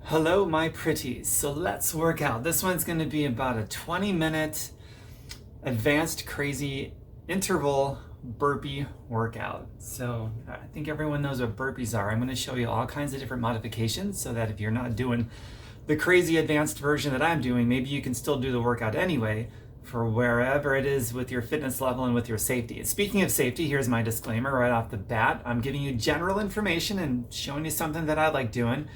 Hello, my pretties. So let's work out. This one's going to be about a 20-minute advanced crazy interval burpee workout. So I think everyone knows what burpees are. I'm going to show you all kinds of different modifications so that if you're not doing the crazy advanced version that I'm doing, maybe you can still do the workout anyway for wherever it is with your fitness level and with your safety. And speaking of safety, here's my disclaimer right off the bat. I'm giving you general information and showing you something that I like doing.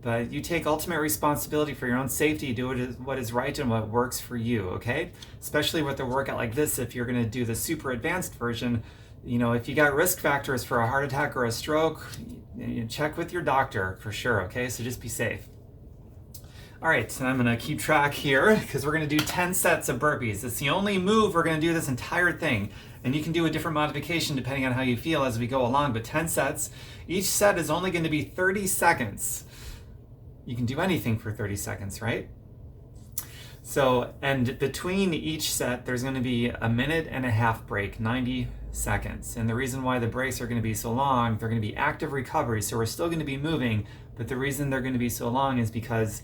But you take ultimate responsibility for your own safety. Do what is right and what works for you, okay? Especially with a workout like this, if you're gonna do the super advanced version, if you got risk factors for a heart attack or a stroke, check with your doctor for sure, okay? So just be safe. All right, so I'm gonna keep track here because we're gonna do 10 sets of burpees. It's the only move we're gonna do this entire thing. And you can do a different modification depending on how you feel as we go along, but 10 sets. Each set is only gonna be 30 seconds. You can do anything for 30 seconds, right? So, and between each set, there's going to be a minute and a half break, 90 seconds. And the reason why the breaks are going to be so long, they're going to be active recovery. So we're still going to be moving, but the reason they're going to be so long is because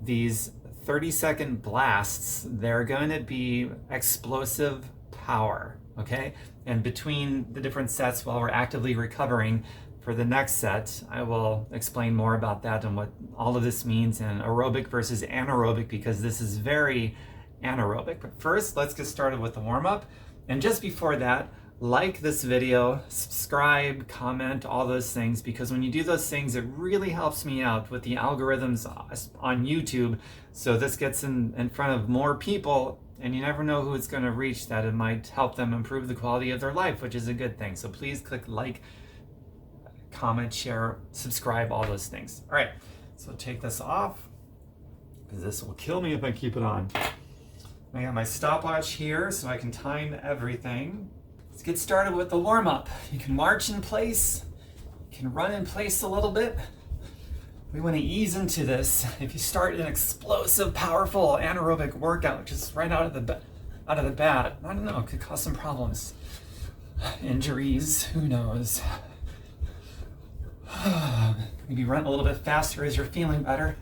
these 30-second blasts, they're going to be explosive power, okay? And between the different sets while we're actively recovering, for the next set, I will explain more about that and what all of this means in aerobic versus anaerobic, because this is very anaerobic. But first, let's get started with the warm-up. And just before that, like this video, subscribe, comment, all those things, because when you do those things, it really helps me out with the algorithms on YouTube. So this gets in front of more people, and you never know who it's going to reach, that it might help them improve the quality of their life, which is a good thing. So please click like, comment, share, subscribe, all those things. All right, so take this off because this will kill me if I keep it on. I got my stopwatch here so I can time everything. Let's get started with the warm-up. You can march in place, you can run in place a little bit. We want to ease into this. If you start an explosive, powerful anaerobic workout just right out of the bat, I don't know, it could cause some problems. Injuries, who knows? Maybe run a little bit faster as you're feeling better.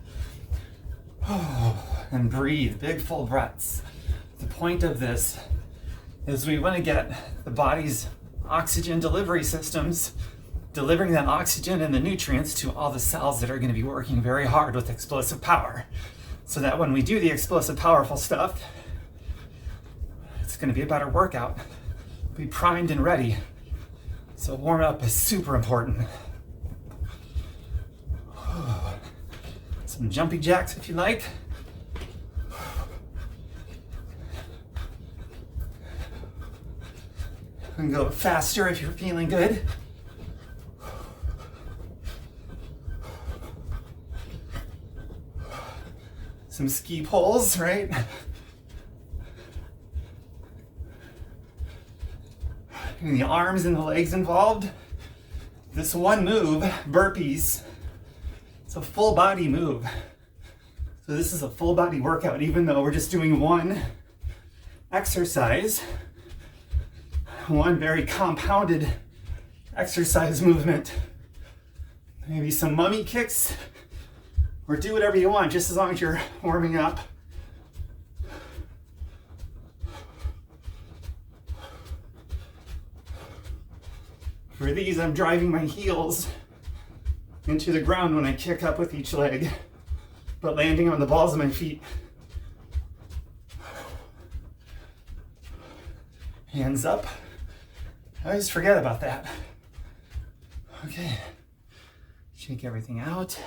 And breathe, big full breaths. The point of this is we want to get the body's oxygen delivery systems delivering that oxygen and the nutrients to all the cells that are going to be working very hard with explosive power. So that when we do the explosive, powerful stuff, it's going to be a better workout. Be primed and ready. So warm up is super important. Some jumpy jacks if you like. And go faster if you're feeling good. Some ski poles, right? Getting the arms and the legs involved. This one move, burpees, it's a full body move. So this is a full body workout, even though we're just doing one exercise, one very compounded exercise movement. Maybe some mummy kicks, or do whatever you want, just as long as you're warming up. For these, I'm driving my heels into the ground when I kick up with each leg, but landing on the balls of my feet. Hands up. I always forget about that. Okay, shake everything out.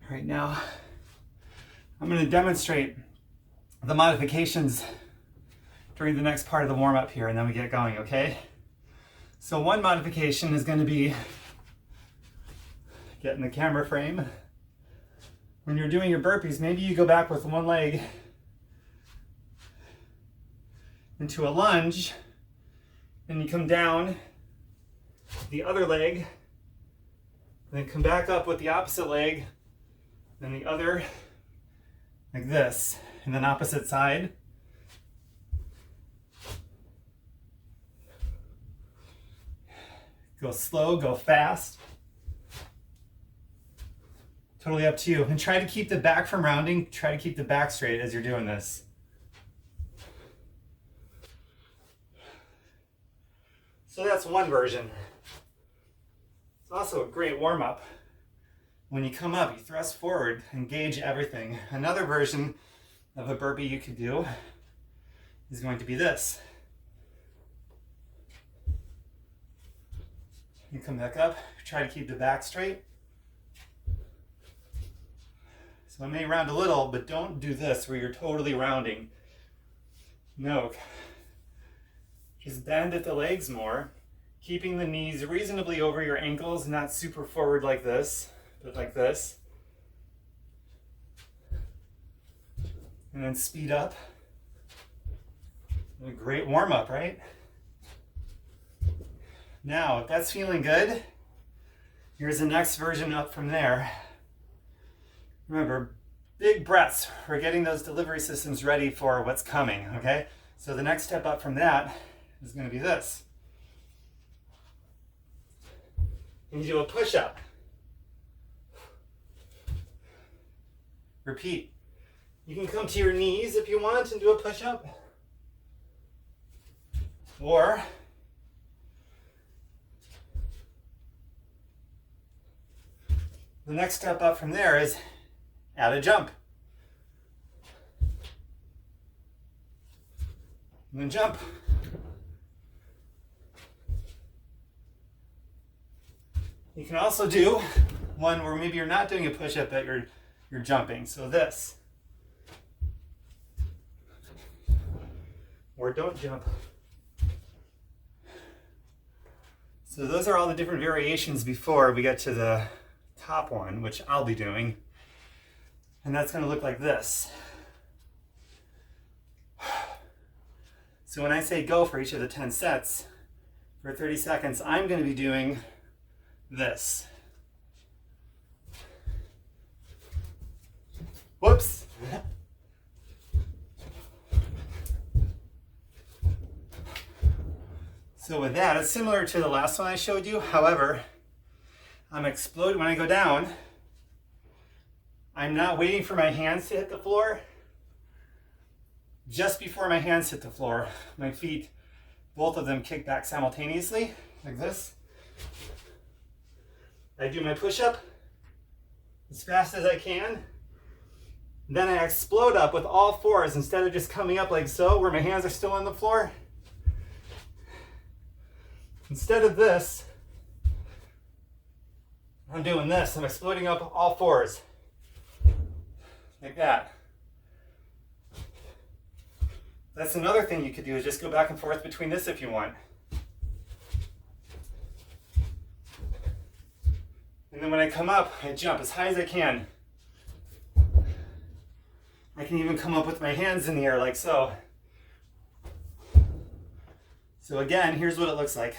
All right, now I'm going to demonstrate the modifications during the next part of the warm-up here, and then we get going, okay? So one modification is going to be get in the camera frame. When you're doing your burpees, maybe you go back with one leg into a lunge, and you come down the other leg, and then come back up with the opposite leg, then the other, like this, and then opposite side. Go slow, go fast. Totally up to you. And try to keep the back from rounding. Try to keep the back straight as you're doing this. So that's one version. It's also a great warm-up. When you come up, you thrust forward, engage everything. Another version of a burpee you could do is going to be this. You come back up, try to keep the back straight. So I may round a little, but don't do this where you're totally rounding. No. Just bend at the legs more, keeping the knees reasonably over your ankles, not super forward like this, but like this. And then speed up. A great warm-up, right? Now, if that's feeling good, here's the next version up from there. Remember, big breaths. We're getting those delivery systems ready for what's coming, okay? So the next step up from that is going to be this. And you do a push-up. Repeat. You can come to your knees if you want and do a push-up. Or the next step up from there is add a jump. And then jump. You can also do one where maybe you're not doing a push-up, but you're jumping. So this. Or don't jump. So those are all the different variations before we get to the top one, which I'll be doing. And that's going to look like this. So when I say go for each of the 10 sets, for 30 seconds, I'm going to be doing this. Whoops. So with that, it's similar to the last one I showed you. However, I'm exploding when I go down. I'm not waiting for my hands to hit the floor. Just before my hands hit the floor, my feet, both of them kick back simultaneously, like this. I do my push-up as fast as I can. Then I explode up with all fours instead of just coming up like so, where my hands are still on the floor. Instead of this, I'm doing this. I'm exploding up all fours. Like that. That's another thing you could do, is just go back and forth between this if you want. And then when I come up, I jump as high as I can. I can even come up with my hands in the air like so. So again, here's what it looks like.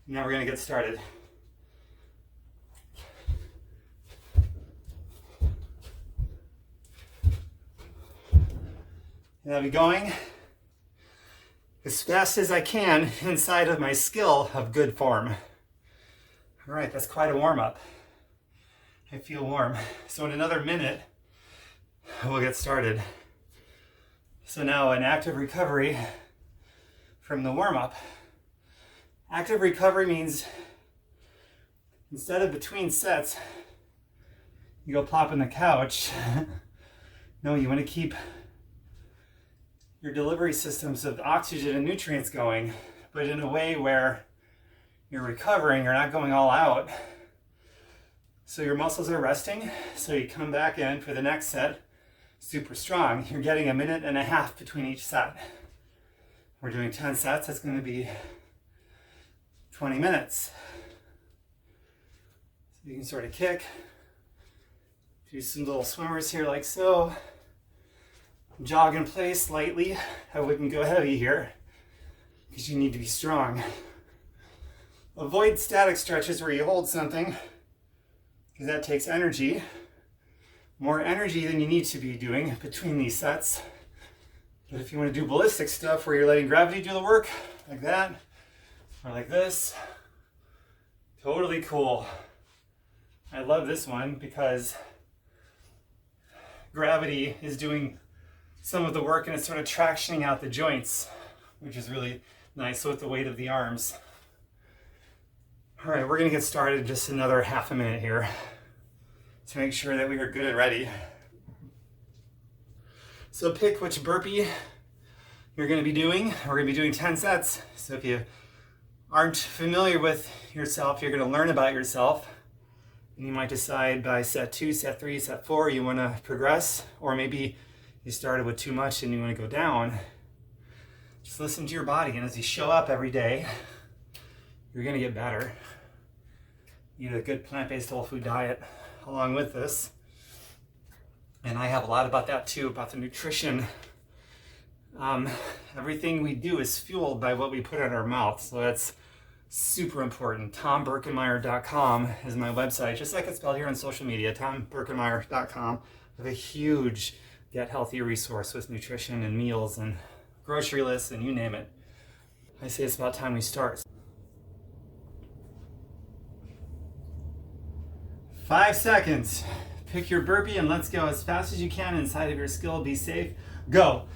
Now we're going to get started. And I'll be going as fast as I can inside of my skill of good form. All right, that's quite a warm-up. I feel warm. So in another minute, we'll get started. So now an active recovery from the warm-up. Active recovery means instead of between sets, you go plop on the couch. No, you want to keep your delivery systems of oxygen and nutrients going, but in a way where you're recovering, you're not going all out. So your muscles are resting, so you come back in for the next set super strong. You're getting 1.5 minutes between each set. We're doing 10 sets, that's going to be 20 minutes. So you can sort of kick, do some little swimmers here like so, jog in place lightly. I wouldn't go heavy here because you need to be strong. Avoid static stretches where you hold something because that takes energy. More energy than you need to be doing between these sets. But if you want to do ballistic stuff where you're letting gravity do the work, like that, or like this, totally cool. I love this one because gravity is doing some of the work and it's sort of tractioning out the joints, which is really nice with the weight of the arms. All right, we're gonna get started in just another half a minute here to make sure that we are good and ready. So pick which burpee you're gonna be doing. We're gonna be doing 10 sets. So if you aren't familiar with yourself, you're gonna learn about yourself. And you might decide by set 2, set 3, set 4, you wanna progress, or maybe you started with too much and you wanna go down. Just listen to your body, and as you show up every day, you're gonna get better. Eat a good plant-based whole food diet along with this. And I have a lot about that too, about the nutrition. Everything we do is fueled by what we put in our mouth, so that's super important. TomBurkenmeyer.com is my website, just like it's spelled here on social media, TomBurkenmeyer.com. I have a huge Get Healthy resource with nutrition and meals and grocery lists and you name it. I say it's about time we start. 5 seconds. Pick your burpee and let's go as fast as you can inside of your skill. Be safe. Go.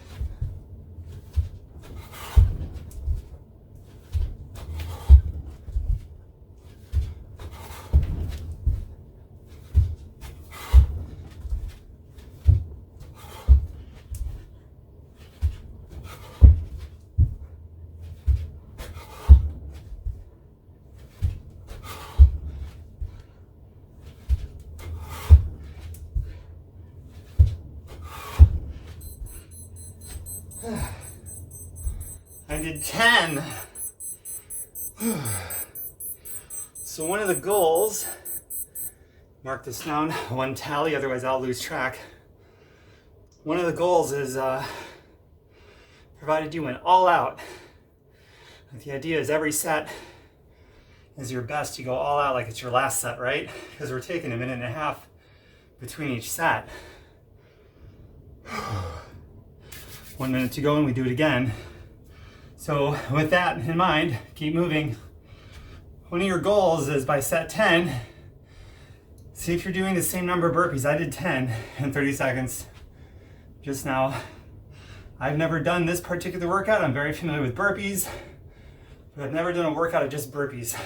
I did 10. So one of the goals, mark this down, one tally, otherwise I'll lose track. One of the goals is, provided you went all out. The idea is every set is your best. You go all out like it's your last set, right? Because we're taking 1.5 minutes between each set. 1 minute to go and we do it again. So with that in mind, keep moving. One of your goals is by set 10, see if you're doing the same number of burpees. I did 10 in 30 seconds just now. I've never done this particular workout. I'm very familiar with burpees, but I've never done a workout of just burpees.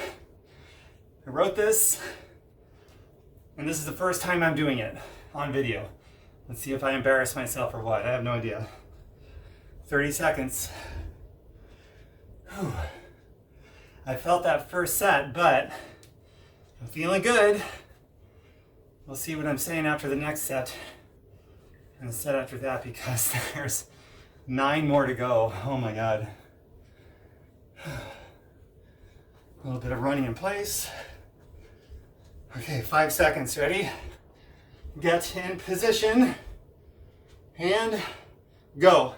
I wrote this, and this is the first time I'm doing it on video. Let's see if I embarrass myself or what. I have no idea. 30 seconds. Whew. I felt that first set, but I'm feeling good. We'll see what I'm saying after the next set and the set after that, because there's 9 more to go. Oh my God. A little bit of running in place. Okay, 5 seconds. Ready? Get in position and go.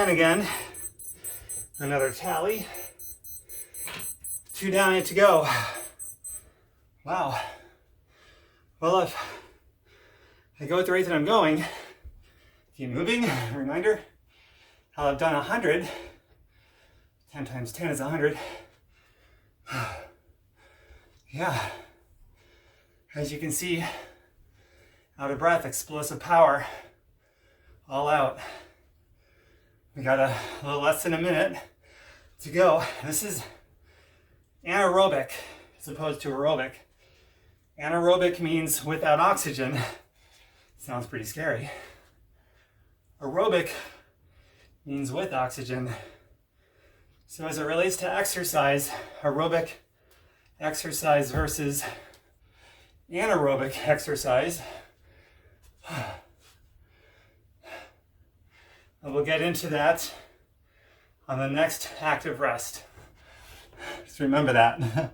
Again, another tally. 2 down, yet to go. Wow. Well, if I go at the rate that I'm going, keep moving. Reminder, I'll have done 100. 10 times 10 is 100. Yeah. As you can see, out of breath, explosive power, all out. We got a little less than a minute to go. This is anaerobic as opposed to aerobic. Anaerobic means without oxygen. Sounds pretty scary. Aerobic means with oxygen. So as it relates to exercise, aerobic exercise versus anaerobic exercise, and we'll get into that on the next active rest. Just remember that.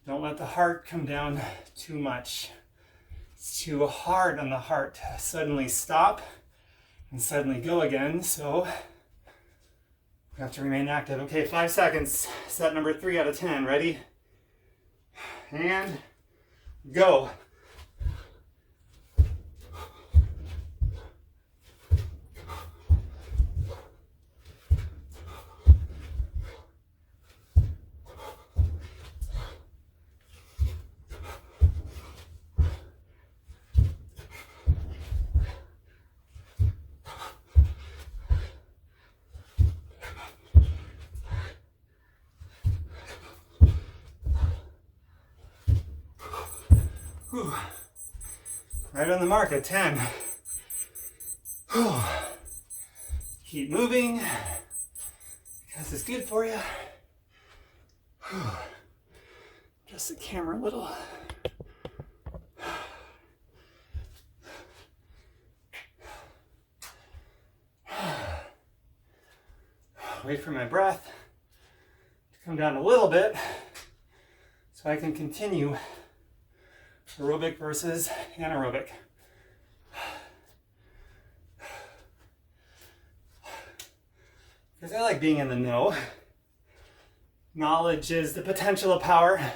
Don't let the heart come down too much. It's too hard on the heart to suddenly stop and suddenly go again, so we have to remain active. Okay, 5 seconds. Set number 3 out of 10. Ready? And go. Whew. Right on the mark at 10. Whew. Keep moving because it's good for you. Whew. Adjust the camera a little. Wait for my breath to come down a little bit so I can continue aerobic versus anaerobic. Because I like being in the know. Knowledge is the potential of power.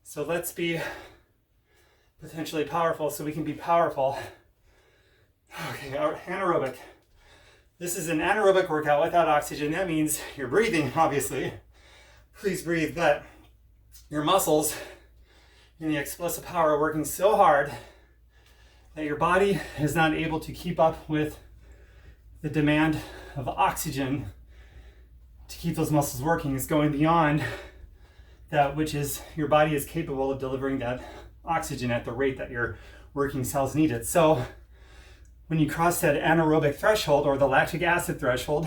So let's be potentially powerful so we can be powerful. Okay, anaerobic. This is an anaerobic workout without oxygen. That means you're breathing, obviously. Please breathe, but your muscles and the explosive power are working so hard that your body is not able to keep up with the demand of oxygen to keep those muscles working. It's going beyond that which is your body is capable of delivering that oxygen at the rate that your working cells need it. So when you cross that anaerobic threshold or the lactic acid threshold,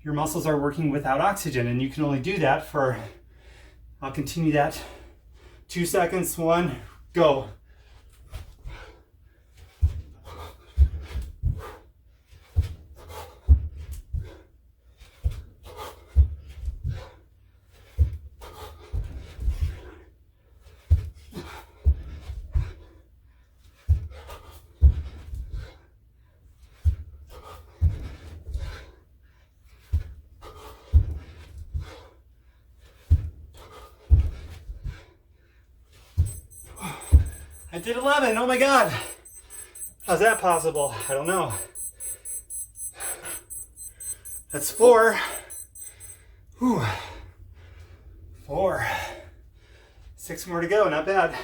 your muscles are working without oxygen, and you can only do that for, I'll continue that, 2 seconds, 1, go. I did 11, oh my God. How's that possible? I don't know. That's 4. Whew. 4. 6 more to go, not bad.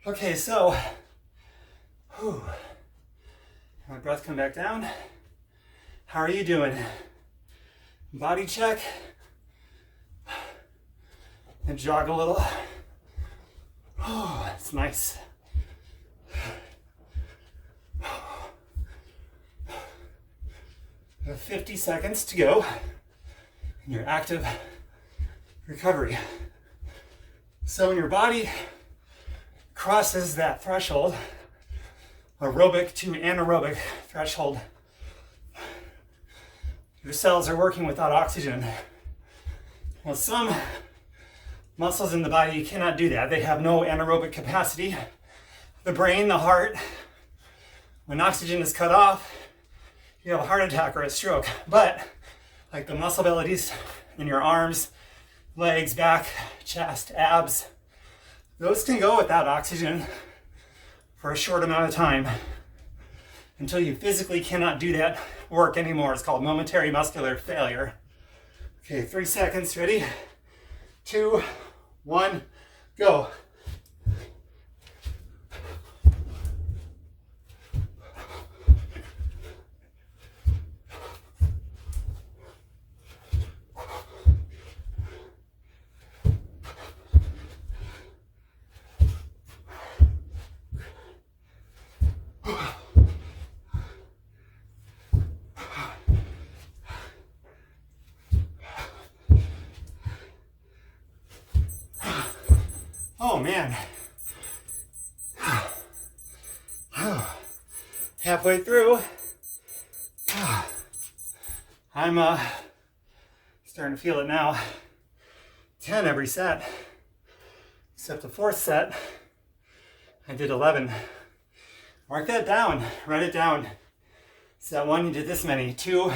Okay, so, whew. My breath come back down. How are you doing? Body check. And jog a little. Oh, that's nice. 50 seconds to go in your active recovery. So when your body crosses that threshold, aerobic to anaerobic threshold, your cells are working without oxygen. Well, some muscles in the body cannot do that. They have no anaerobic capacity. The brain, the heart, when oxygen is cut off, you have a heart attack or a stroke. But like the muscle abilities in your arms, legs, back, chest, abs, those can go without oxygen for a short amount of time until you physically cannot do that work anymore. It's called momentary muscular failure. Okay, 3 seconds, ready? 2, 1, go. Oh man. Halfway through. I'm starting to feel it now. 10 every set, except the fourth set, I did 11. Mark that down, write it down. Set 1, you did this many, 2,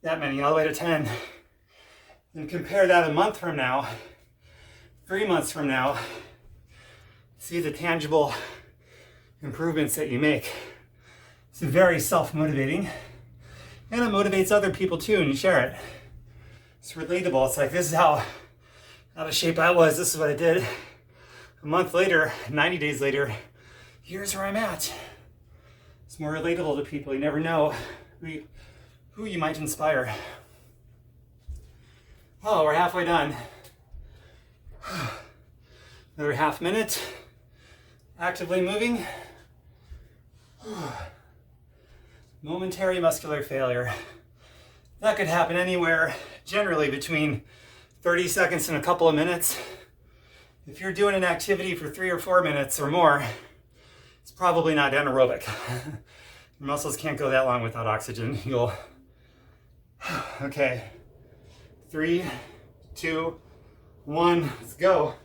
that many, all the way to 10. And compare that a month from now, 3 months from now, see the tangible improvements that you make. It's very self-motivating, and it motivates other people too, and you share it. It's relatable. It's like, this is how out of shape I was, this is what I did. A month later, 90 days later, here's where I'm at. It's more relatable to people. You never know who you might inspire. Oh, we're halfway done. Another half minute. Actively moving. Momentary muscular failure. That could happen anywhere, generally between 30 seconds and a couple of minutes. If you're doing an activity for 3 or 4 minutes or more, it's probably not anaerobic. Your muscles can't go that long without oxygen. You'll... Okay. 3, 2, 1, let's go.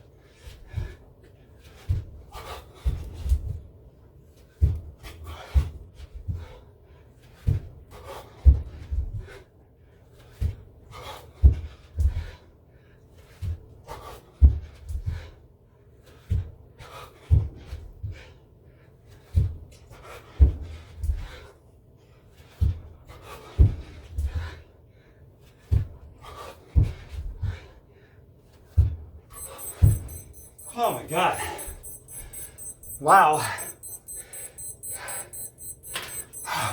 Oh my God. Wow.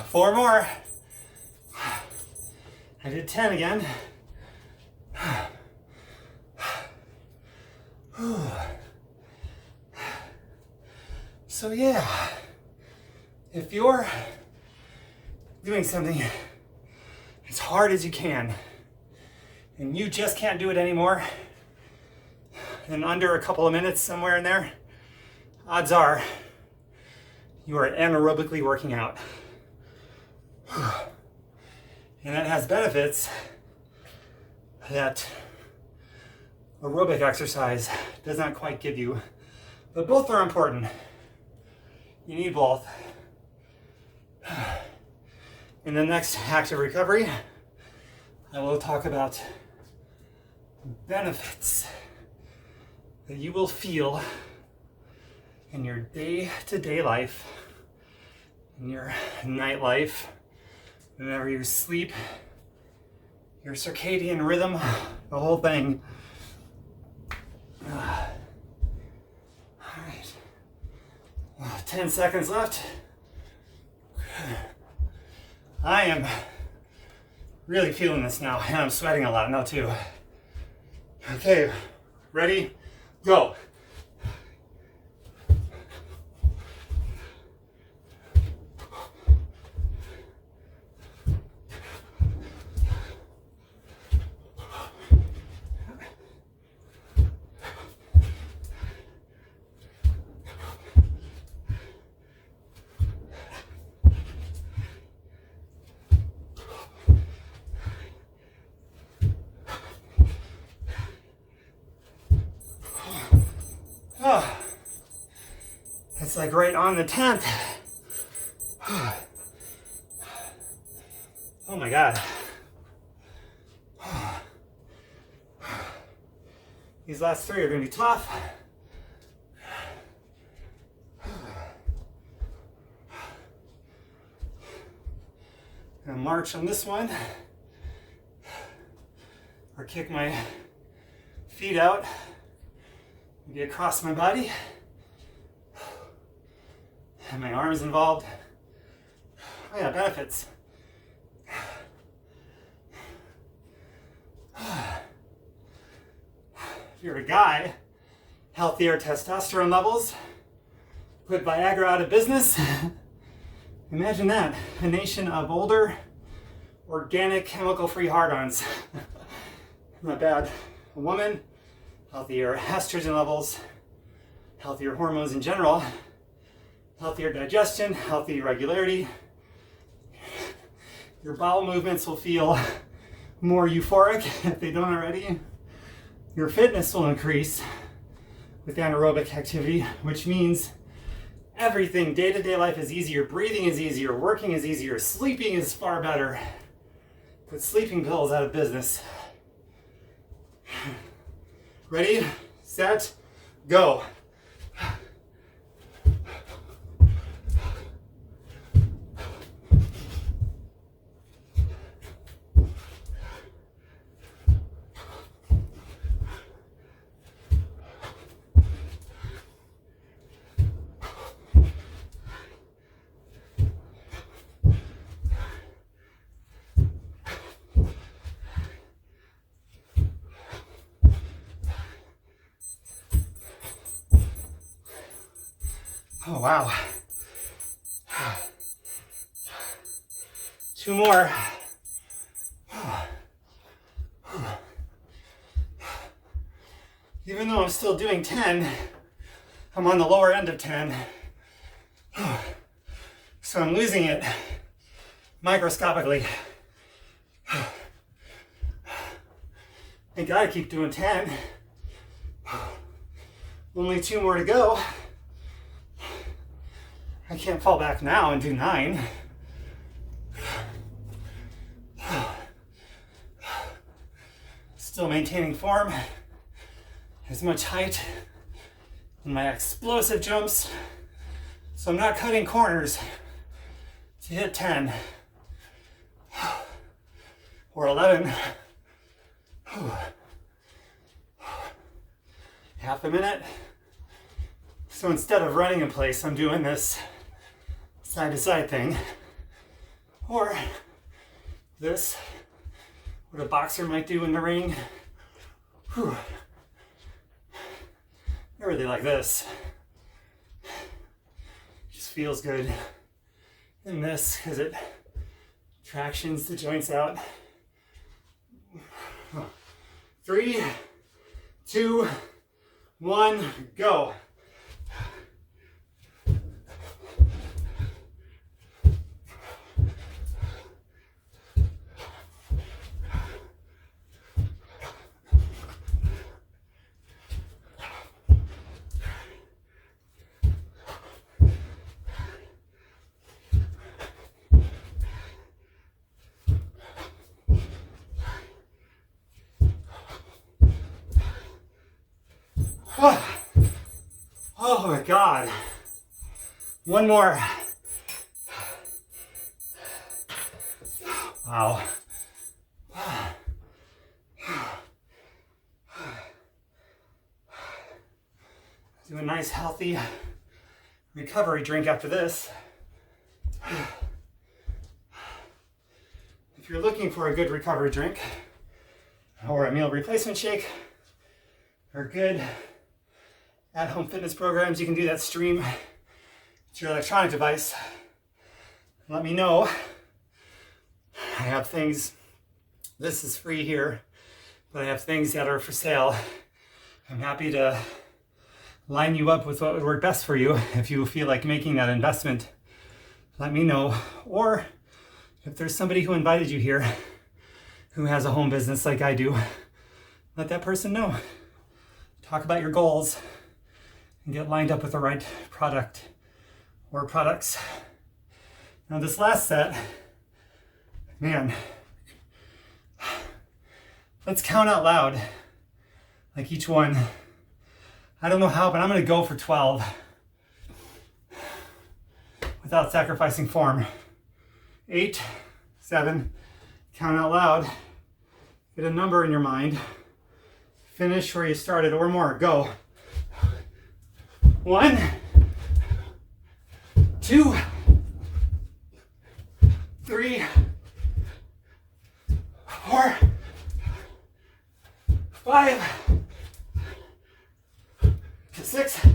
4 more. I did 10 again. So yeah, if you're doing something as hard as you can and you just can't do it anymore, in under a couple of minutes, somewhere in there, odds are you are anaerobically working out. And that has benefits that aerobic exercise does not quite give you, but both are important. You need both. In the next active recovery, I will talk about benefits that you will feel in your day-to-day life, in your night life, whenever you sleep, your circadian rhythm, the whole thing. All right, 10 seconds left. I am really feeling this now, and I'm sweating a lot now too. Okay, ready? Go. Oh, it's like right on the 10th. Oh my God. These last 3 are going to be tough. I'm going to march on this one, or kick my feet out. Maybe across my body, and my arms involved. Oh yeah, benefits. If you're a guy, healthier testosterone levels, put Viagra out of business. Imagine that, a nation of older, organic, chemical-free hard-ons. Not bad. A woman, healthier estrogen levels, healthier hormones in general, healthier digestion, healthy regularity. Your bowel movements will feel more euphoric if they don't already. Your fitness will increase with anaerobic activity, which means everything, day-to-day life is easier, breathing is easier, working is easier, sleeping is far better. Put sleeping pills out of business. Ready, set, go. Oh, wow. 2 more. Even though I'm still doing 10, I'm on the lower end of 10. So I'm losing it microscopically. I gotta keep doing 10. Only 2 more to go. I can't fall back now and do 9. Still maintaining form, as much height in my explosive jumps. So I'm not cutting corners to hit 10 or 11. Half a minute. So instead of running in place, I'm doing this side to side thing, or this, what a boxer might do in the ring. Whew. I really like this. Just feels good in this because it tractions the joints out. 3, 2, 1, go. Oh my God. 1 more. Wow. Do a nice healthy recovery drink after this. If you're looking for a good recovery drink or a meal replacement shake or good at-home fitness programs, you can do that stream to your electronic device. Let me know. I have things, this is free here, but I have things that are for sale. I'm happy to line you up with what would work best for you. If you feel like making that investment, let me know. Or if there's somebody who invited you here who has a home business like I do, let that person know. Talk about your goals and get lined up with the right product or products. Now this last set, man, let's count out loud, like each one. I don't know how, but I'm gonna go for 12 without sacrificing form. 8, 7, count out loud. Get a number in your mind. Finish where you started or more, go. 1, 2, 3, 4, 5, 6,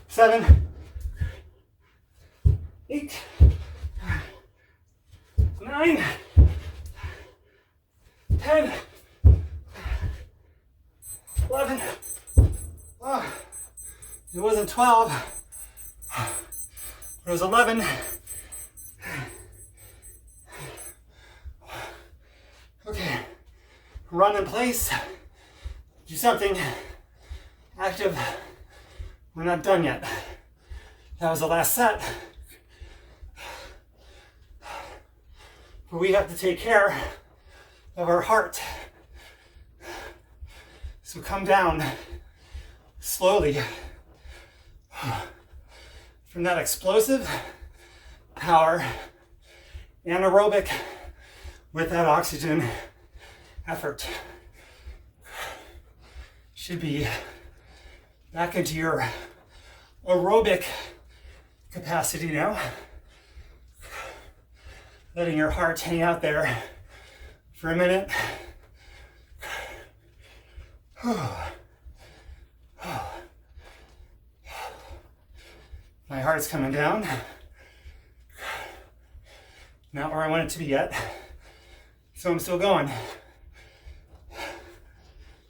7, 8, 9, 10, 11. Oh, it wasn't 12. It was 11. run in place, do something active. We're not done yet. That was the last set. But we have to take care of our heart. So come down slowly from that explosive power, anaerobic with that oxygen effort. Should be back into your aerobic capacity now. Letting your heart hang out there for a minute. My heart's coming down. Not where I want it to be yet. So I'm still going.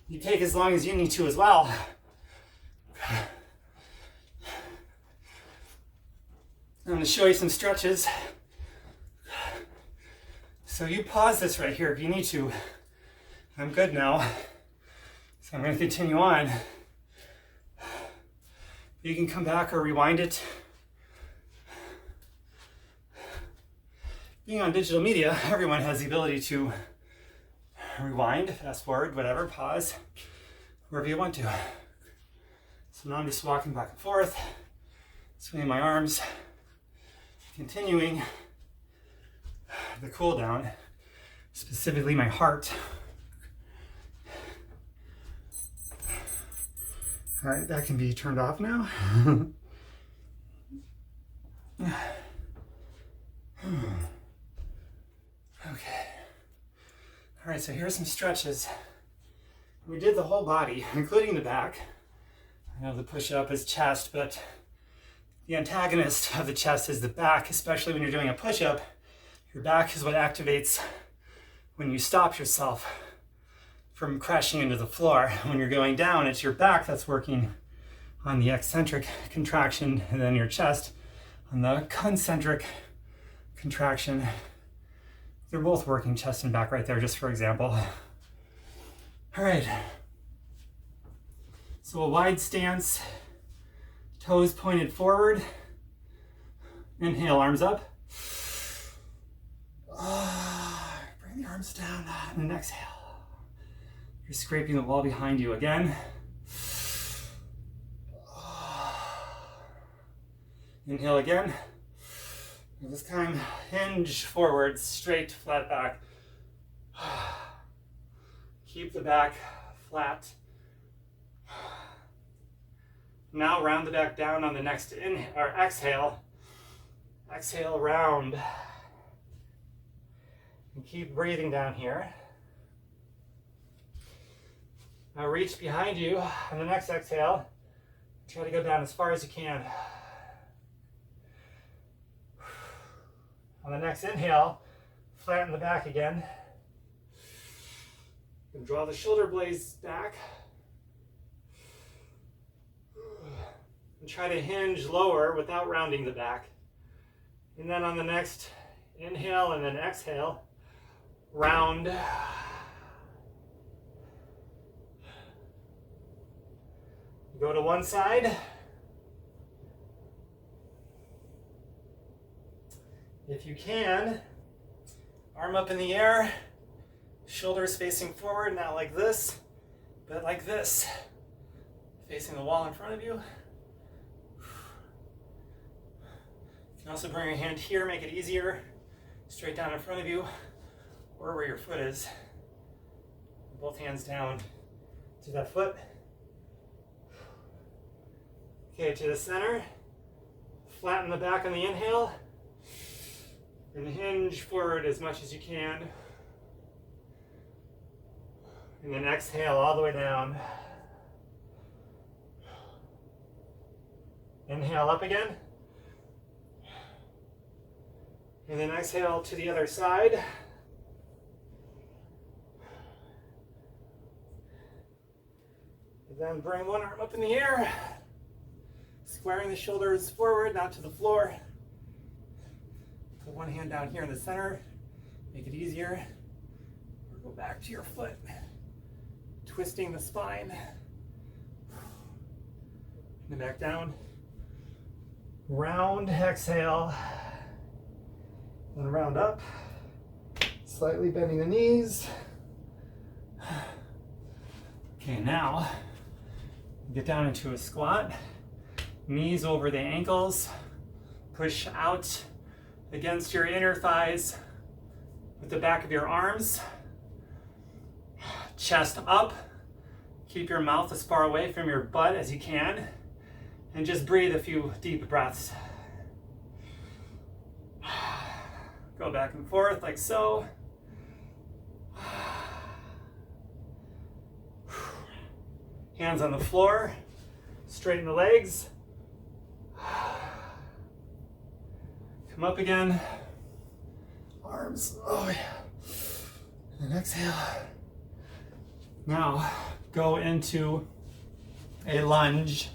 You take as long as you need to as well. I'm going to show you some stretches. So you pause this right here if you need to. I'm good now. So I'm going to continue on. You can come back or rewind it. Being on digital media, everyone has the ability to rewind, fast forward, whatever, pause, wherever you want to. So now I'm just walking back and forth, swinging my arms, continuing the cool down, specifically my heart. All right, that can be turned off now. Okay. All right, so here's some stretches. We did the whole body, including the back. I know the push-up is chest, but the antagonist of the chest is the back, especially when you're doing a push-up. Your back is what activates when you stop yourself from crashing into the floor. When you're going down, it's your back that's working on the eccentric contraction, and then your chest on the concentric contraction. They're both working chest and back right there, just for example. All right. So a wide stance, toes pointed forward. Inhale, arms up. Bring the arms down and then exhale. You're scraping the wall behind you again. Inhale again. And this time, hinge forward, straight, flat back. Keep the back flat. Now round the back down on the next inhale or exhale. Exhale, round. And keep breathing down here. Now reach behind you on the next exhale. Try to go down as far as you can. On the next inhale, flatten the back again. And draw the shoulder blades back. And try to hinge lower without rounding the back. And then on the next inhale and then exhale, round. Go to one side. If you can, arm up in the air, shoulders facing forward, not like this, but like this, facing the wall in front of you. You can also bring your hand here, make it easier, straight down in front of you, or where your foot is. Both hands down to that foot. Okay, to the center. Flatten the back on the inhale. And hinge forward as much as you can. And then exhale all the way down. Inhale up again. And then exhale to the other side. And then bring one arm up in the air. Squaring the shoulders forward, not to the floor. Put one hand down here in the center, make it easier. Or go back to your foot. twisting the spine. And back down. Round, exhale. And round up. Slightly bending the knees. Okay, now get down into a squat. Knees over the ankles. Push out against your inner thighs with the back of your arms. Chest up. Keep your mouth as far away from your butt as you can. And just breathe a few deep breaths. Go back and forth like so. Hands on the floor. Straighten the legs. Come up again. Arms. Oh yeah. And exhale. Now go into a lunge.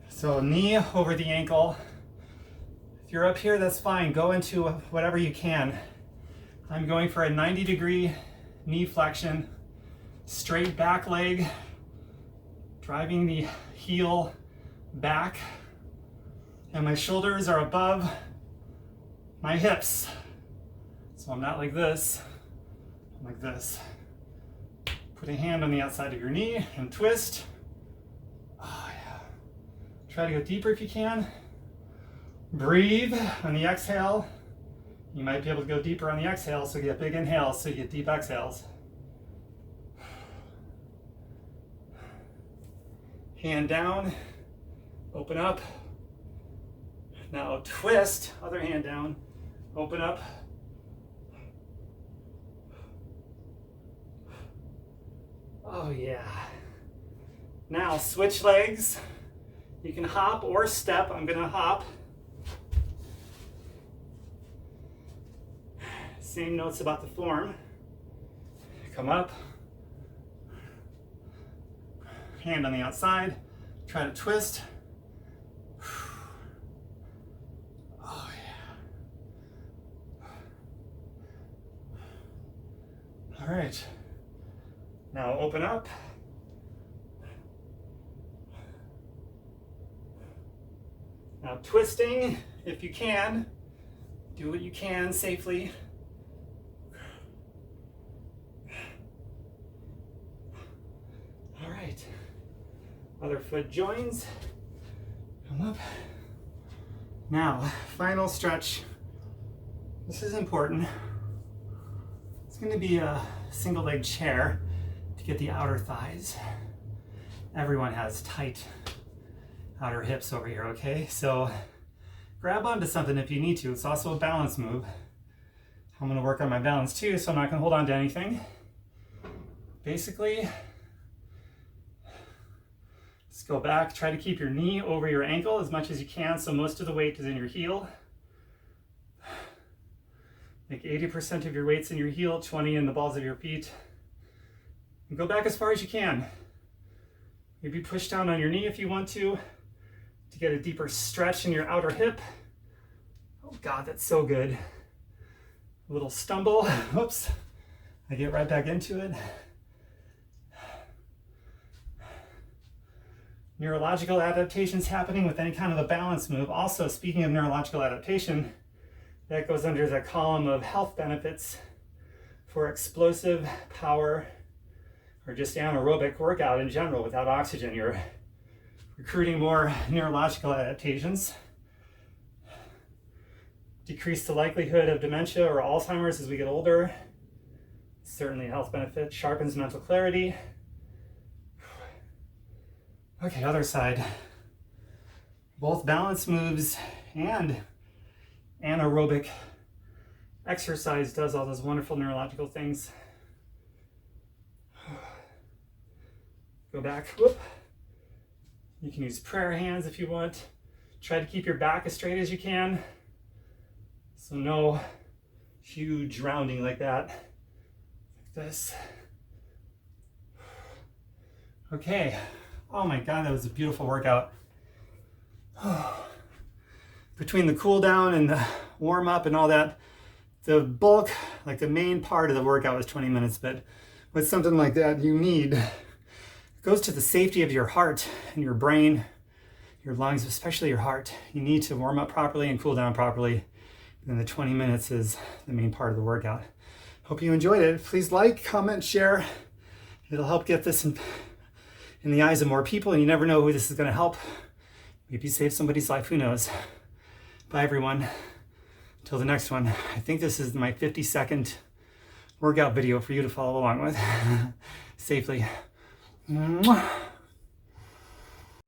So knee over the ankle. If you're up here, that's fine. Go into whatever you can. I'm going for a 90-degree knee flexion. Straight back leg. Driving the heel back. And my shoulders are above my hips. So I'm not like this. I'm like this. Put a hand on the outside of your knee and twist. Oh yeah. Try to go deeper if you can. Breathe on the exhale. You might be able to go deeper on the exhale, so you get big inhales, so you get deep exhales. Hand down, open up. Now twist, other hand down, open up. Oh yeah. Now switch legs. You can hop or step. I'm gonna hop. Same notes about the form. Come up. Hand on the outside. Try to twist. Oh yeah. All right. Now open up. Now twisting, if you can. Do what you can safely. All right. Other foot joins. Come up. Now, final stretch. This is important. It's going to be a single leg chair to get the outer thighs. Everyone has tight outer hips over here, okay? So grab onto something if you need to. It's also a balance move. I'm going to work on my balance too, so I'm not going to hold on to anything. Basically, just go back, try to keep your knee over your ankle as much as you can, so most of the weight is in your heel. Make 80% of your weight's in your heel, 20 in the balls of your feet. And go back as far as you can. Maybe push down on your knee if you want to get a deeper stretch in your outer hip. Oh God, that's so good. A little stumble, whoops. I get right back into it. Neurological adaptations happening with any kind of a balance move. Also, speaking of neurological adaptation, that goes under the column of health benefits for explosive power or just anaerobic workout in general without oxygen. You're recruiting more neurological adaptations. Decrease the likelihood of dementia or Alzheimer's as we get older. Certainly a health benefit. Sharpens mental clarity. Okay, other side. Both balance moves and anaerobic exercise does all those wonderful neurological things. Go back, whoop. You can use prayer hands if you want. Try to keep your back as straight as you can. So no huge rounding like that. Like this. Okay. Oh my God, that was a beautiful workout. Between the cool down and the warm up and all that, the bulk like the main part of the workout was 20 minutes, but with something like that, you need, it goes to the safety of your heart and your brain, your lungs, especially your heart. You need to warm up properly and cool down properly. And the 20 minutes is the main part of the workout. Hope you enjoyed it. Please like, comment, share. It'll help get this in the eyes of more people, and you never know who this is going to help. Maybe save somebody's life, who knows. Bye everyone. Till the next one. I think this is my 50-second workout video for you to follow along with safely. Mwah.